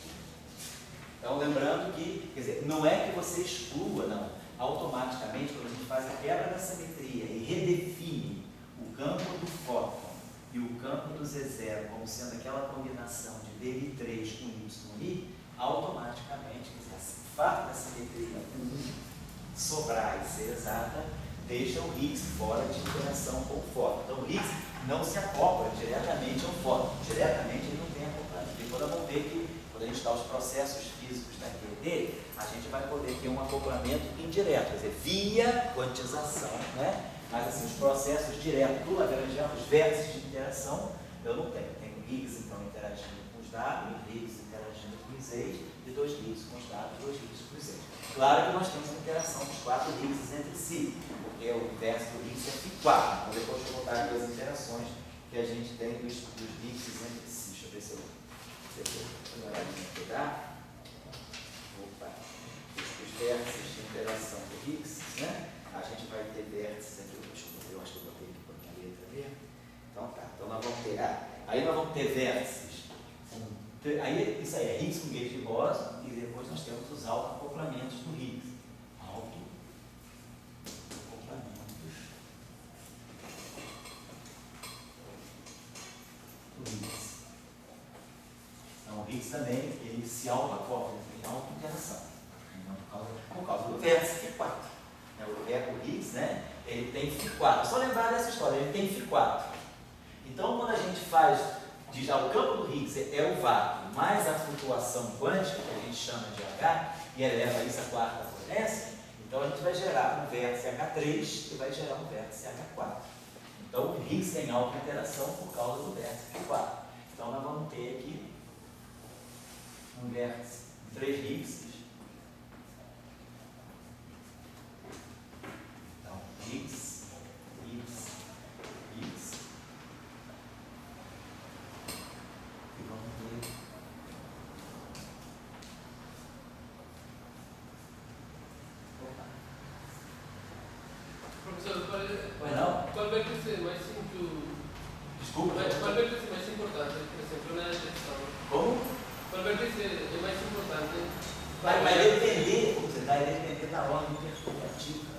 Então, lembrando que, quer dizer, não é que você exclua, não. Automaticamente, quando a gente faz a quebra da simetria e redefine o campo do fóton e o campo do Z0 como sendo aquela combinação de Dm3 com YI, automaticamente, quer dizer, o fato da simetria 1 sobrar e ser exata deixa o Higgs fora de interação com o fóton. Então o Higgs não se acopla diretamente ao fóton. Diretamente ele não tem acoplamento. Depois nós vamos ver que quando a gente estudar os processos físicos da QED, a gente vai poder ter um acoplamento indireto, quer dizer, via quantização, né? Mas assim, os processos diretos do Lagrangiano, os vértices de interação, eu não tenho. Tenho Higgs então interagindo com os W, Higgs interagindo com os E's, e 2 Higgs com os W, 2 Higgs com os E's. Claro que nós temos a interação dos 4 Higgs entre si, porque o inverso do Higgs é φ4. Então depois eu vou botar aqui as interações que a gente tem dos Higgs entre si. Deixa eu ver se eu pegar. Opa! Os vértices de interação do Higgs, né? A gente vai ter vértices aqui. Deixa eu ver, eu acho que eu botei aqui com a minha letra mesmo. Então tá. Então nós vamos ter. Aí nós vamos ter vértices. Aí, isso aí é Higgs com gauge de Bose, e depois nós temos os autoacoplamentos do Higgs. Autoacoplamentos do Higgs. Então o Higgs também, ele se autoacopla, tem autointeração. Por causa do vértice φ4. O Higgs, né, ele tem φ4. Só lembrar dessa história, ele tem φ4. Então quando a gente faz, diz o campo do Higgs é o vácuo mais a flutuação quântica, que a gente chama de H, e eleva isso à quarta potência, então a gente vai gerar um vértice H3 que vai gerar um vértice H4. Então o Higgs tem autointeração por causa do vértice φ4. Então nós vamos ter aqui um vértice, 3 Higgs. Então, Higgs, Higgs, Higgs. E vamos ver. Opa. Professor, Qual vértice mais simples? Desculpa. Qual vértice mais importante, por exemplo, na detecção? Como? Qual vértice é mais importante? Vai depender, vai depender da ordem perturbativa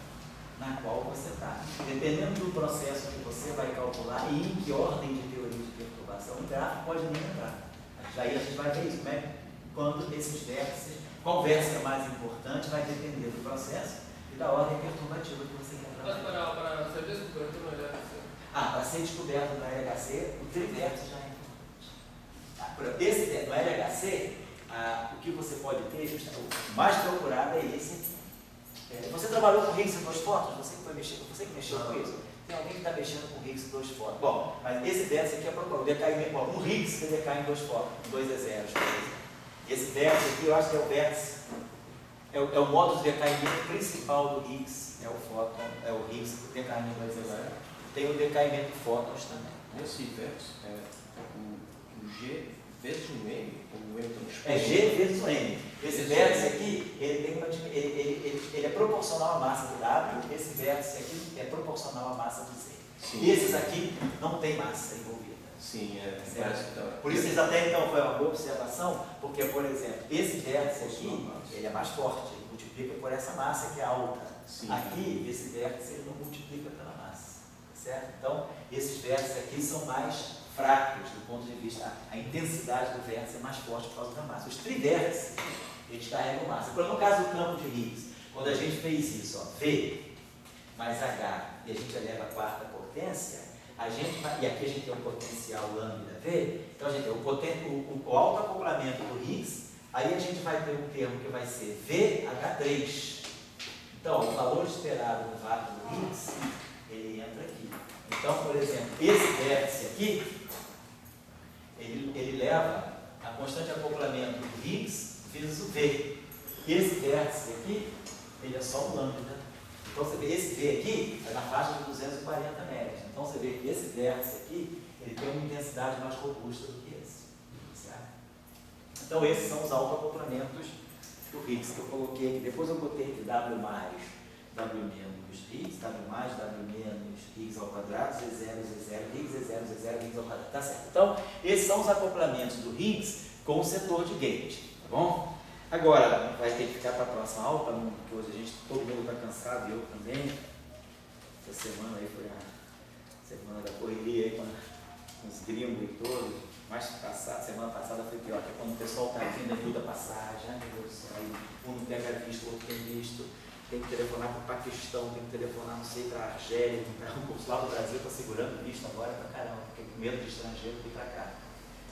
na qual você está. Dependendo do processo que você vai calcular e em que ordem de teoria de perturbação, o gráfico pode nem entrar. Aí a gente vai ver isso, né? Quando esses vértices, qual vértice é mais importante, vai depender do processo e da ordem perturbativa que você quer trabalhar. Mas para ser descoberto no LHC? Para ser descoberto no LHC, o trivértice já é importante. No LHC, o que você pode ter, o mais procurado é esse. Você trabalhou com Higgs em 2 fótons? Você que mexeu com isso? Tem alguém que está mexendo com Higgs em 2 fótons? Bom, mas esse vértice aqui é procurado. O decaimento, um Higgs que decai em 2 fótons, 2 E0, por exemplo. Esse vértice aqui, eu acho que é o vértice, é o modo de decaimento principal do Higgs, é o fóton, é o Higgs que decai em 2 E0. Tem o decaimento de fótons também. Nesse vértice, o G vezes o M, ou o M É G vezes o M. Esse vértice aqui, ele é proporcional à massa do W, esse vértice aqui é proporcional à massa do Z. Sim. Esses aqui não tem massa envolvida. Sim, Certo? Por isso eles até então foi uma boa observação, porque, por exemplo, esse vértice aqui, ele é mais forte, ele multiplica por essa massa que é alta. Sim. Aqui, esse vértice ele não multiplica pela massa. Certo? Então, esses vértices aqui são mais fracos do ponto de vista, a intensidade do vértice é mais forte por causa da massa. Os trivértices, eles carregam massa. No caso do campo de Higgs, quando a gente fez isso, ó, V mais H, e a gente eleva a quarta potência, a gente vai, e aqui a gente tem o potencial lambda V, então a gente tem o autoacoplamento do Higgs, aí a gente vai ter um termo que vai ser VH3. Então, o valor esperado do vácuo do Higgs, ele entra aqui. Então, por exemplo, esse vértice aqui, ele leva a constante acoplamento do Higgs vezes o V. Esse vértice aqui, ele é só um lambda. Então você vê, esse V aqui é na faixa de 240 megas. Então você vê que esse vértice aqui, ele tem uma intensidade mais robusta do que esse. Certo? Então esses são os autoacoplamentos do Higgs que eu coloquei aqui. Depois eu botei aqui W mais, W menos Higgs, W mais, W menos Higgs ao quadrado, Z0, Z0, Higgs, Z0, Z0, Higgs ao quadrado. Tá certo? Então, esses são os acoplamentos do Higgs com o setor de gate. Tá bom? Agora, vai ter que ficar para a próxima aula, porque hoje todo mundo está cansado, e eu também. Essa semana aí foi a semana da correria aí com os gringos e todos. Mas semana passada foi pior, que é quando o pessoal está vindo, ajuda a passagem, meu Deus do céu, um não pega visto, o outro tem visto. tem que telefonar para o Paquistão, tem que telefonar, não sei, para a Argélia, o consulado do Brasil está segurando o visto agora para caramba, fiquei com medo de estrangeiro vir para cá.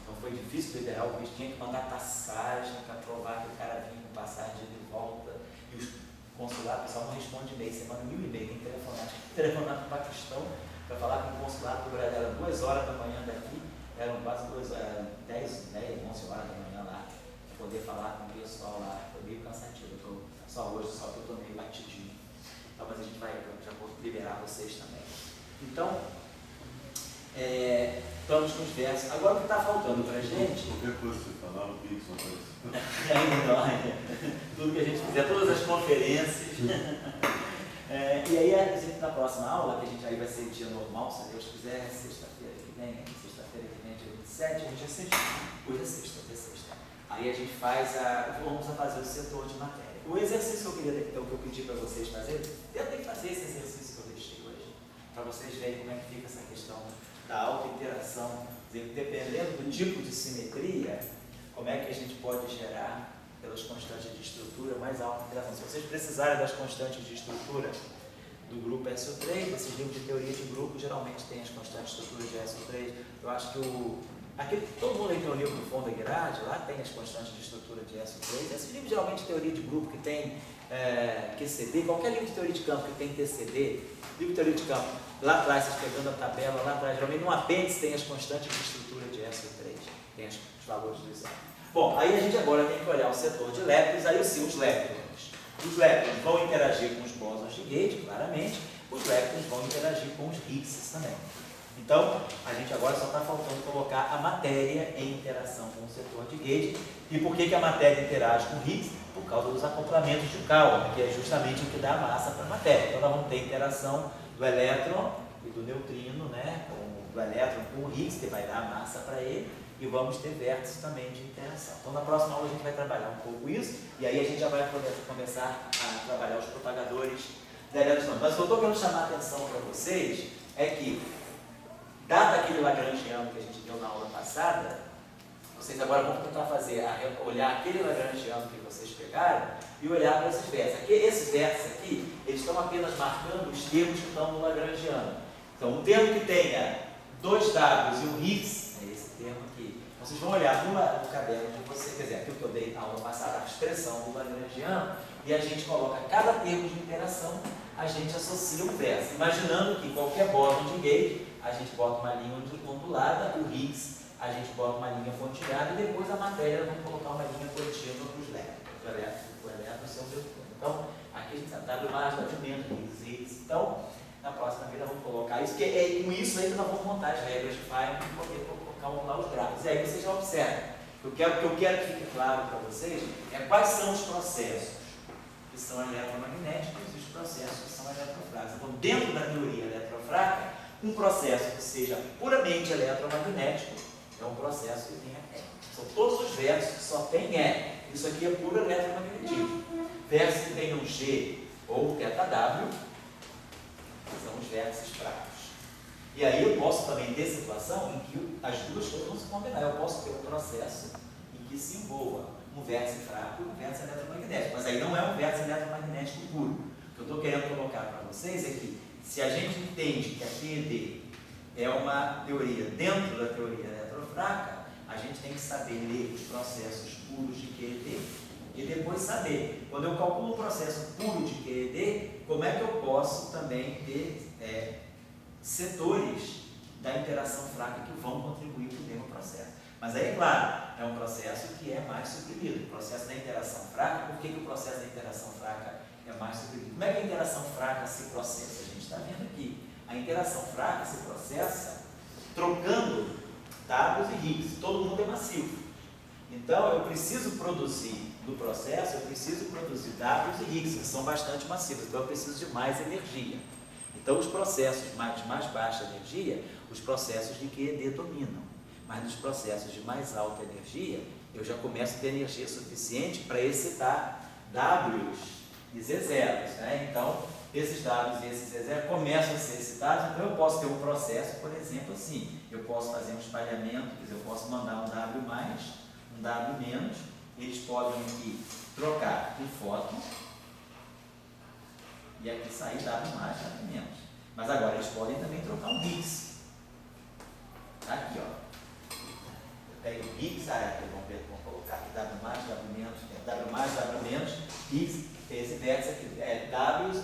Então foi difícil liberar o visto, tinha que mandar passagem para provar que o cara vinha com passagem de volta. E os consulados, o pessoal não responde e-mail, você manda 1000 e-mail, tem que telefonar para o Paquistão para falar com o consulado do Brasil. Era 2 horas da manhã daqui, eram quase 2 horas, 10, 11 horas da manhã lá, para poder falar com o pessoal lá. Foi meio cansativo, eu tô, só hoje, só que eu estou meio batidinho. Então, mas a gente vai, já vou liberar vocês também. Então, estamos nos versos. Agora o que está faltando para a gente... Qualquer coisa que você falar, o Pix não aparece. Tudo que a gente fizer, todas as conferências. E aí, a gente, na próxima aula, que a gente aí vai ser dia normal, se Deus quiser, sexta-feira que vem, dia 27, hoje é sexta. Hoje é sexta. Aí a gente faz vamos fazer o setor de matéria. O exercício que eu pedi para vocês fazerem, tentem fazer esse exercício que eu deixei hoje, para vocês verem como é que fica essa questão da auto-interação, dependendo do tipo de simetria, como é que a gente pode gerar, pelas constantes de estrutura, mais alta interação. Se vocês precisarem das constantes de estrutura do grupo SO3, esses livros de teoria de grupo geralmente tem as constantes de estrutura de SO3. Eu acho que todo mundo aí tem o livro do Fonda Girardi, lá tem as constantes de estrutura de SO3. Esses livros geralmente de teoria de grupo que tem QCD, qualquer livro de teoria de campo que tem TCD, livro de teoria de campo, lá atrás, vocês pegando a tabela, lá atrás, geralmente no apêndice tem as constantes de estrutura de SO3, tem os valores do exame. Bom, aí a gente agora tem que olhar o setor de leptons, aí sim os leptons. Os leptons vão interagir com os bósons de Gauge, claramente, os leptons vão interagir com os Higgses também. Então, a gente agora só está faltando colocar a matéria em interação com o setor de Gauge. E por que a matéria interage com o Higgs? Por causa dos acoplamentos de Coulomb, que é justamente o que dá massa para a matéria. Então, nós vamos ter interação do elétron e do neutrino, né? Do elétron com o Higgs, que vai dar massa para ele, e vamos ter vértices também de interação. Então, na próxima aula a gente vai trabalhar um pouco isso, e aí a gente já vai começar a trabalhar os propagadores da eletricidade. Mas o que eu estou querendo chamar a atenção para vocês é que, dado aquele lagrangiano que a gente deu na aula passada, vocês agora vão tentar olhar aquele lagrangiano que vocês pegaram e olhar para esses vértices. Esses vértices aqui, eles estão apenas marcando os termos que estão no lagrangiano. Então, um termo que tenha 2 Ws e um Higgs, é esse termo aqui. Vocês vão olhar no caderno de vocês, quer dizer, aquilo que eu dei na aula passada, a expressão do lagrangiano, e a gente coloca cada termo de interação, a gente associa um vértice, imaginando que qualquer bóson de Gauge, a gente bota uma linha ondulada, o Higgs, a gente bota uma linha pontilhada, e depois a matéria vamos colocar uma linha contínua para os elétrons. O elétron é o neutrino. Então, aqui a gente sabe, W mais, W menos, Higgs. Então, na próxima vez nós vamos colocar isso, porque com isso aí nós vamos montar as regras de Feynman para poder calcular os graus. E aí vocês já observam. O que eu quero que fique claro para vocês é quais são os processos que são eletromagnéticos e os processos que são eletrofracos. Então, dentro da teoria eletrofraca, um processo que seja puramente eletromagnético é um processo que tenha E. São todos os versos que só tem E. Isso aqui é puro eletromagnetismo. Versos que tenham G ou θW são os vértices fracos. E aí eu posso também ter situação em que as duas coisas vão se combinar. Eu posso ter um processo em que se envolva um vértice fraco e um vértice eletromagnético. Mas aí não é um vértice eletromagnético puro. O que eu estou querendo colocar para vocês é que se a gente entende que a QED é uma teoria dentro da teoria eletrofraca, a gente tem que saber ler os processos puros de QED e depois saber, quando eu calculo um processo puro de QED, como é que eu posso também ter setores da interação fraca que vão contribuir para o mesmo processo. Mas aí, claro, é um processo que é mais suprimido. O processo da interação fraca, por que o processo da interação fraca é mais suprimido? Como é que a interação fraca se processa? A gente está vendo aqui. A interação fraca se processa trocando Ws e Higgs. Todo mundo é massivo. Então, eu preciso produzir no processo, eu preciso produzir Ws e Higgs, que são bastante massivos. Então, eu preciso de mais energia. Então, os processos de mais baixa energia, os processos de QED dominam. Mas nos processos de mais alta energia, eu já começo a ter energia suficiente para excitar Ws e Z0s. Né? Então, esses Ws e esses Z0 começam a ser excitados. Então, eu posso ter um processo, por exemplo, assim. Eu posso fazer um espalhamento, quer dizer, eu posso mandar um W mais, um W menos. Eles podem aqui trocar um fóton e aqui sair W mais, W menos. Mas agora eles podem também trocar um Higgs. Tá aqui, ó. Eu pego o Higgs, vamos colocar aqui W mais, W menos, W mais, W menos, Higgs, esse vértice aqui, W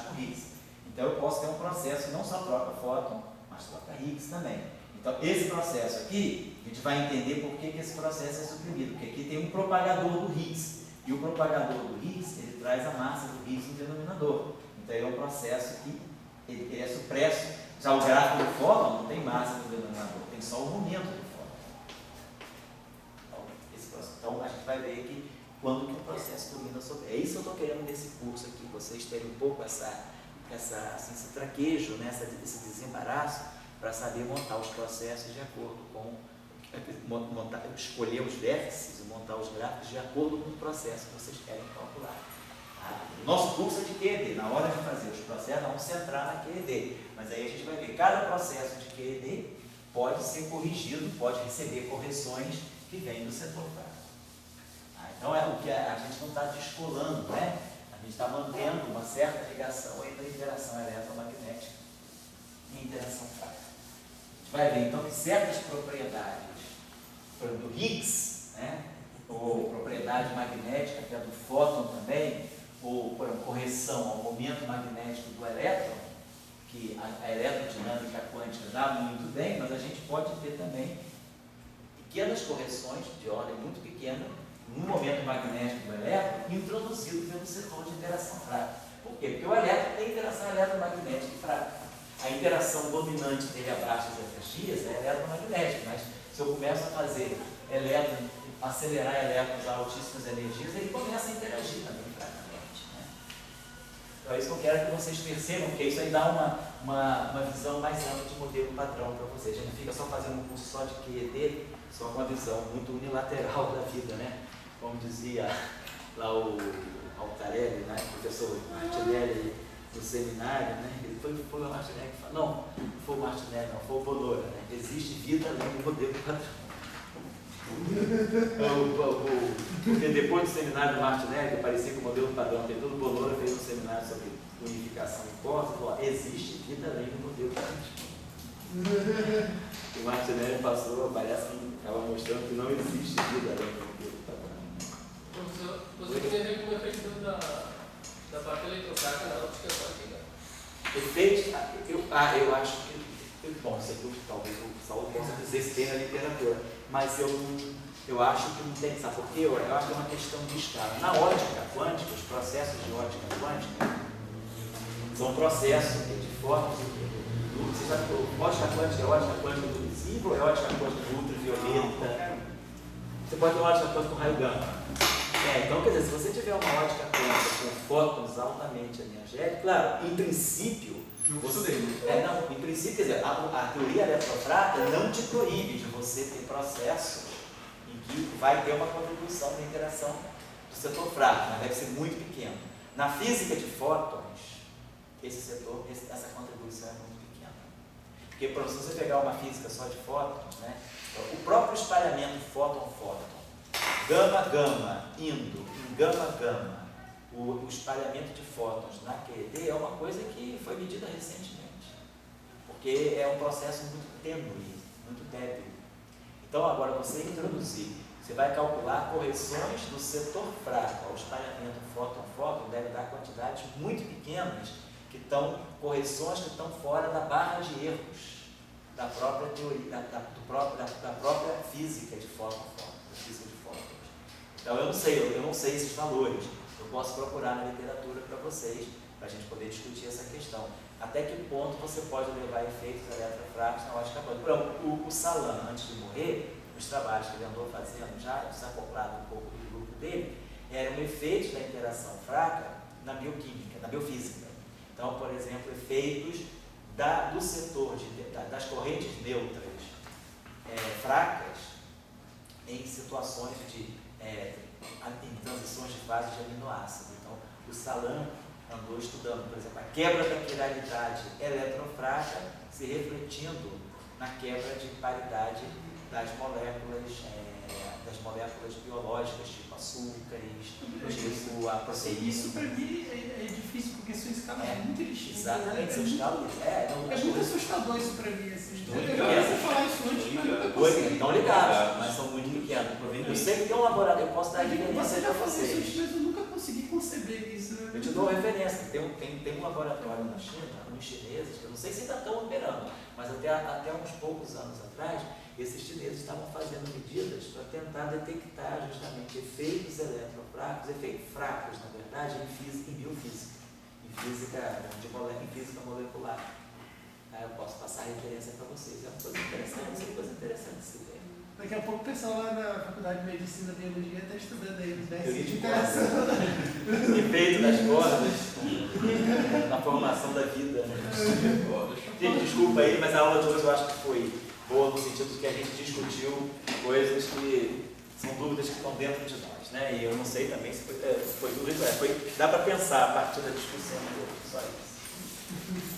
com Higgs. Então eu posso ter um processo, não só troca fóton, mas troca Higgs também. Então esse processo aqui, a gente vai entender por que esse processo é suprimido, porque aqui tem um propagador do Higgs, e o propagador do Higgs, ele traz a massa do Higgs no denominador. Então é um processo que ele é supresso. Já o gráfico do fóton não tem massa no denominador, tem só o momento do fóton. Então a gente vai ver aqui quando que o processo domina sobre. É isso que eu estou querendo nesse curso aqui, vocês terem um pouco esse traquejo, né, esse desembaraço, para saber montar os processos de acordo com, escolher os vértices e montar os gráficos de acordo com o processo que vocês querem calcular. O nosso curso é de QED, na hora de fazer os processos, vamos centrar na QED, mas aí a gente vai ver, cada processo de QED pode ser corrigido, pode receber correções que vêm do setor prático. Então é o que a gente não está descolando, né? A gente está mantendo uma certa ligação entre a interação eletromagnética e interação prática. A gente vai ver então que certas propriedades, por exemplo, do Higgs, né? Ou propriedade magnética, que é do fóton também, ou por exemplo, correção ao momento magnético do elétron, que a eletrodinâmica quântica dá muito bem, mas a gente pode ter também pequenas correções de ordem muito pequena no momento magnético do elétron, introduzido pelo setor de interação fraca. Por quê? Porque o elétron tem interação eletromagnética e fraca. A interação dominante dele abaixo das energias é eletromagnética, mas se eu começo a fazer acelerar elétrons a altíssimas energias, ele começa a interagir também fracamente. Né? Então é isso que eu quero que vocês percebam, porque isso aí dá uma visão mais ampla de modelo padrão para vocês. A gente não fica só fazendo um curso só de QED, só com uma visão muito unilateral da vida, né? Como dizia lá o Altarelli, né? O professor Martinelli no seminário, né? Ele foi o Martinelli que falou, não foi o Martinelli, não, foi o Bolora, né? Existe vida além do modelo padrão. Porque depois do seminário do Martinelli, que parecia que o modelo padrão tem tudo, o Bolora fez um seminário sobre unificação e cósmica, falou, existe vida além do modelo padrão. O Martinelli passou, parece que estava mostrando que não existe vida além do modelo padrão. Professor, você entendeu como efeito da parte eletrofrágil na óptica quântica? Efeitos, eu acho que, bom, isso aqui talvez o Saulo possa dizer se tem na literatura, mas eu acho que não tem, sabe por quê? Eu acho que é uma questão de escala. Na ótica quântica, os processos de ótica quântica são processos de fótons. Você já falou, ótica quântica é ótica quântica do visível ou é ótica quântica do ultravioleta? Você pode ter ótica quântica com raio gama. Então, quer dizer, se você tiver uma ótica quântica com fótons altamente energéticos, claro, em princípio, em princípio, quer dizer, a teoria eletrofrágil não te proíbe de você ter processos em que vai ter uma contribuição da interação do setor frágil, mas deve ser muito pequeno. Na física de fótons, essa contribuição é muito pequena. Porque, por exemplo, se você pegar uma física só de fótons, né, o próprio espalhamento fóton-fóton, gama-gama indo em gama-gama, o espalhamento de fótons na QED é uma coisa que foi medida recentemente, porque é um processo muito tênue, muito débil. Então, agora você introduzir, você vai calcular correções do setor fraco ao espalhamento fóton-fóton, deve dar quantidades muito pequenas, correções que estão fora da barra de erros da própria teoria, da própria física de fóton-fóton, da física de fótons. Então, eu não sei esses valores. Eu posso procurar na literatura para vocês, para a gente poder discutir essa questão. Até que ponto você pode levar efeitos eletrofrágeis na ótica quântica. Por exemplo, o Salan, antes de morrer, os trabalhos que ele andou fazendo, já desacoplado um pouco do grupo dele, eram efeitos da interação fraca na bioquímica, na biofísica. Então, por exemplo, efeitos do setor das correntes neutras fracas em situações em transições de fase de aminoácido. Então, o Salan andou estudando, por exemplo, a quebra da quiralidade eletrofrágil se refletindo na quebra de paridade das moléculas das moléculas biológicas, tipo açúcares, tipo a proteína. Isso para mim é difícil, porque sua escala é muito distinta. Exatamente, seu escala É muito assustador isso para mim. Assim. Muito Eu já comecei a falar isso antes, mas nunca Oi, consegui. estão ligados, mas são muito pequenos. Eu sei que tem um laboratório, eu posso dar referência Você já para falou isso antes, vocês. mas eu nunca consegui conceber isso. Eu te dou referência. Tem um laboratório na China, uns chineses, que eu não sei se ainda estão operando, mas até uns poucos anos atrás, esses chineses estavam fazendo medidas para tentar detectar justamente efeitos eletrofracos, efeitos fracos, na verdade, em biofísica, em física molecular. Aí eu posso passar a referência para vocês. É uma coisa interessante se ver. Daqui a pouco o pessoal lá na Faculdade de Medicina e Biologia está estudando aí os 10 Teoria de de interação. Efeito das cordas na formação da vida. Gente, desculpa aí, mas a aula de hoje eu acho que foi boa no sentido de que a gente discutiu coisas que são dúvidas que estão dentro de nós, né? E eu não sei também se foi dúvida, dá para pensar a partir da discussão. Só isso.